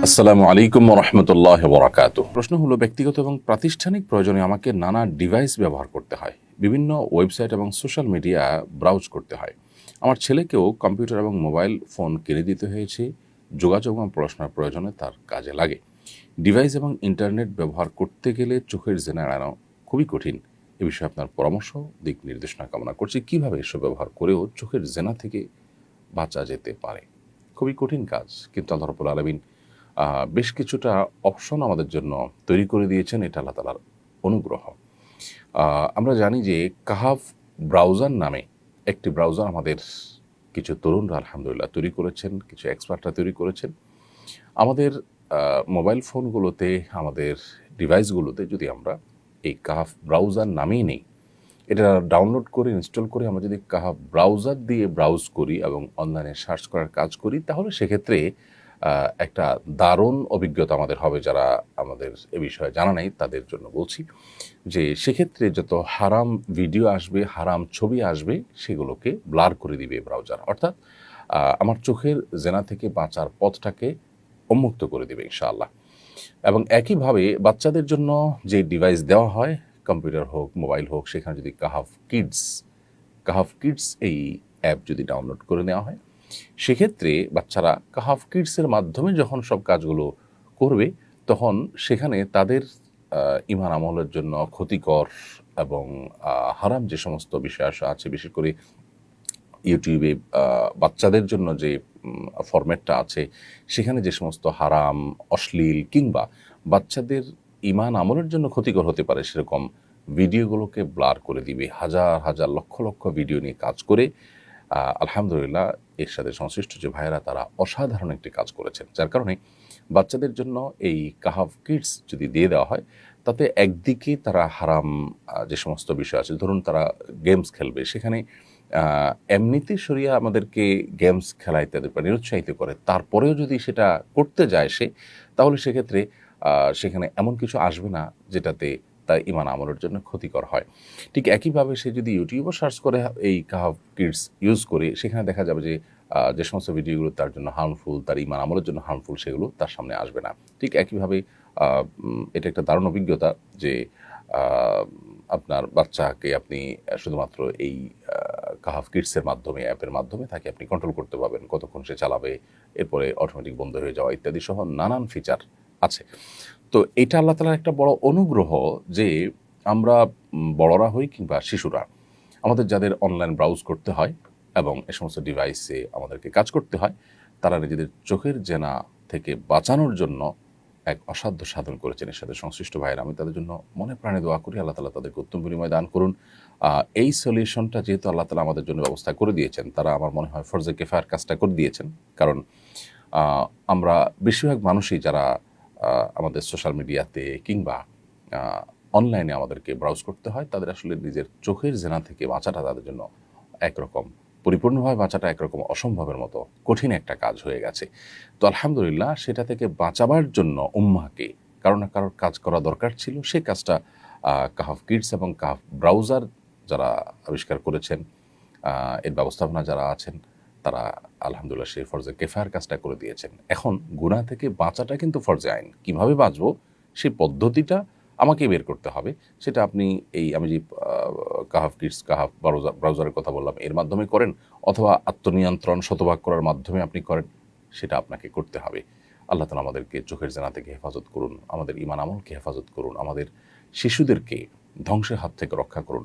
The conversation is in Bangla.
আসসালামু আলাইকুম ওয়া রাহমাতুল্লাহি ওয়া বারাকাতুহু। প্রশ্ন হলো, ব্যক্তিগত এবং প্রাতিষ্ঠানিক প্রয়োজনে আমাকে নানা ডিভাইস ব্যবহার করতে হয়, বিভিন্ন ওয়েবসাইট এবং সোশ্যাল মিডিয়া ব্রাউজ করতে হয়। আমার ছেলেকেও কম্পিউটার এবং মোবাইল ফোন কিনে দিতে হয়েছে, যোগাযোগ এবং পড়াশোনার প্রয়োজনে তার কাজে লাগে। ডিভাইস এবং ইন্টারনেট ব্যবহার করতে গেলে চোখের জেনা এড়ানো খুবই কঠিন। এ বিষয়ে আপনার পরামর্শ, দিক নির্দেশনা কামনা করছি। কিভাবে এসব ব্যবহার করেও চোখের জেনা থেকে বাঁচা যেতে পারে? খুবই কঠিন কাজ, কিন্তু আল্লাহ রাব্বুল আলামিন বেশ কিছুটা অপশন আমাদের জন্য তৈরি করে দিয়েছেন। এটা আল্লাহ তাআলার অনুগ্রহ। আমরা জানি যে কাহাফ ব্রাউজার নামে একটি ব্রাউজার আমাদের কিছু তরুণরা আলহামদুলিল্লাহ তৈরি করেছেন, কিছু এক্সপার্টরা তৈরি করেছেন। আমাদের মোবাইল ফোনগুলোতে, আমাদের ডিভাইসগুলোতে যদি আমরা এই কাহাফ ব্রাউজার নামেই নেই, এটা ডাউনলোড করে ইনস্টল করে আমরা যদি কাহাফ ব্রাউজার দিয়ে ব্রাউজ করি এবং অনলাইনে সার্চ করার কাজ করি, তাহলে সেক্ষেত্রে একটা দারুণ অভিজ্ঞতা আমাদের হবে। যারা আমাদের এ বিষয়ে জানা নেই তাদের জন্য বলছি যে সেক্ষেত্রে যত হারাম ভিডিও আসবে, হারাম ছবি আসবে, সেগুলোকে ব্লার করে দিবে ব্রাউজার। অর্থাৎ আমার চোখের জেনা থেকে বাঁচার পথটাকে উন্মুক্ত করে দিবে ইনশাআল্লাহ। এবং একইভাবে বাচ্চাদের জন্য যে ডিভাইস দেওয়া হয়, কম্পিউটার হোক, মোবাইল হোক, সেখানে যদি কাহাফ কিডস এই অ্যাপ যদি ডাউনলোড করে নেওয়া হয়, সেক্ষেত্রে বাচ্চারা কাহাফ কিডসের মাধ্যমে যখন সব কাজগুলো করবে, তখন সেখানে তাদের ঈমান আমলের জন্য ক্ষতিকর এবং হারাম যে সমস্ত বিষয় আছে, বিশেষ করে ইউটিউবে বাচ্চাদের জন্য যে ফরম্যাটটা আছে, সেখানে যে সমস্ত হারাম, অশ্লীল কিংবা বাচ্চাদের ঈমান আমলের জন্য ক্ষতিকর হতে পারে সেরকম ভিডিওগুলোকে ব্লার করে দিবে। হাজার হাজার লক্ষ লক্ষ ভিডিও নিয়ে কাজ করে আলহামদুলিল্লাহ এর সাথে সংশ্লিষ্ট যে ভাইয়েরা, তারা অসাধারণ একটি কাজ করেছেন। যার কারণে বাচ্চাদের জন্য এই কাহাফ কিডস যদি দিয়ে দেওয়া হয়, তাতে একদিকে তারা হারাম যে সমস্ত বিষয় আছে, ধরুন তারা গেমস খেলবে, সেখানে এমনিতে শরিয়া আমাদেরকে গেমস খেলা ইত্যাদি নিরুৎসাহিত করে, তারপরেও যদি সেটা করতে যায় সে, তাহলে সেক্ষেত্রে সেখানে এমন কিছু আসবে না যেটাতে তার ঈমান আমলের জন্য ক্ষতিকর হয়। ঠিক একইভাবে সে যদি ইউটিউবও সার্চ করে এই কাহাফ কিডস ইউজ করে, সেখানে দেখা যাবে যে যে সমস্ত ভিডিওগুলো তার জন্য হার্মফুল, তার ঈমান আমলের জন্য হার্মফুল, সেগুলো তার সামনে আসবে না। ঠিক একইভাবে এটা একটা দারুণ অভিজ্ঞতা যে আপনার বাচ্চাকে আপনি শুধুমাত্র এই কাহাফ কিডসের মাধ্যমে, অ্যাপের মাধ্যমে তাকে আপনি কন্ট্রোল করতে পারবেন, কতক্ষণ সে চালাবে, এরপরে অটোমেটিক বন্ধ হয়ে যাওয়া ইত্যাদি সহ নানান ফিচার আছে। তো এটা আল্লাহ তাআলার একটা বড় অনুগ্রহ যে আমরা বড়রা হই কিংবা শিশুরা, আমাদের যাদের অনলাইন ব্রাউজ করতে হয় এবং এ সমস্ত ডিভাইসে আমাদেরকে কাজ করতে হয়, তারা নিজেদের চোখের জেনা থেকে বাঁচানোর জন্য এক অসাধ্য সাধন করেছেন। এর সাথে সংশ্লিষ্ট ভাইয়েরা, আমি তাদের জন্য মনে প্রাণে দোয়া করি, আল্লাহ তাআলা তাদেরকে উত্তম বিনিময় দান করুন। এই সলিউশনটা যেহেতু আল্লাহ তাআলা আমাদের জন্য ব্যবস্থা করে দিয়েছেন, তারা আমার মনে হয় ফরজে কিফায়ার কাজটা করে দিয়েছেন। কারণ আমরা বেশিরভাগ মানুষই যারা আমাদের সোশ্যাল মিডিয়াতে কিংবা অনলাইনে আমাদেরকে ব্রাউজ করতে হয়, তাদের আসলে নিজের চোখের জেনা থেকে বাঁচাটা তাদের জন্য একরকম, পরিপূর্ণভাবে বাঁচাটা একরকম অসম্ভবের মতো কঠিন একটা কাজ হয়ে গেছে। তো আলহামদুলিল্লাহ, সেটা থেকে বাঁচাবার জন্য উম্মাহকে কারো না কারোর কাজ করা দরকার ছিল। সেই কাজটা কাহাফ কিডস এবং কাহাফ ব্রাউজার যারা আবিষ্কার করেছেন, এর ব্যবস্থাপনা যারা আছেন, তারা আলহামদুলিল্লাহ সেই ফরজে কিফায়ার কাজটা করে দিয়েছেন। এখন গুনাহ থেকে বাঁচাটা কিন্তু ফরজে আইন। কীভাবে বাঁচবো সেই পদ্ধতিটা আমাকে বের করতে হবে। সেটা আপনি আমি যে কাহাফ কিডস, কাহাফ ব্রাউজারের কথা বললাম, এর মাধ্যমে করেন, অথবা আত্মনিয়ন্ত্রণ শতভাগ করার মাধ্যমে আপনি করেন, সেটা আপনাকে করতে হবে। আল্লাহ তাআলা আমাদেরকে চোখের জেনা থেকে হেফাজত করুন, আমাদের ঈমান আমলকে হেফাজত করুন, আমাদের শিশুদেরকে ধ্বংসের হাত থেকে রক্ষা করুন।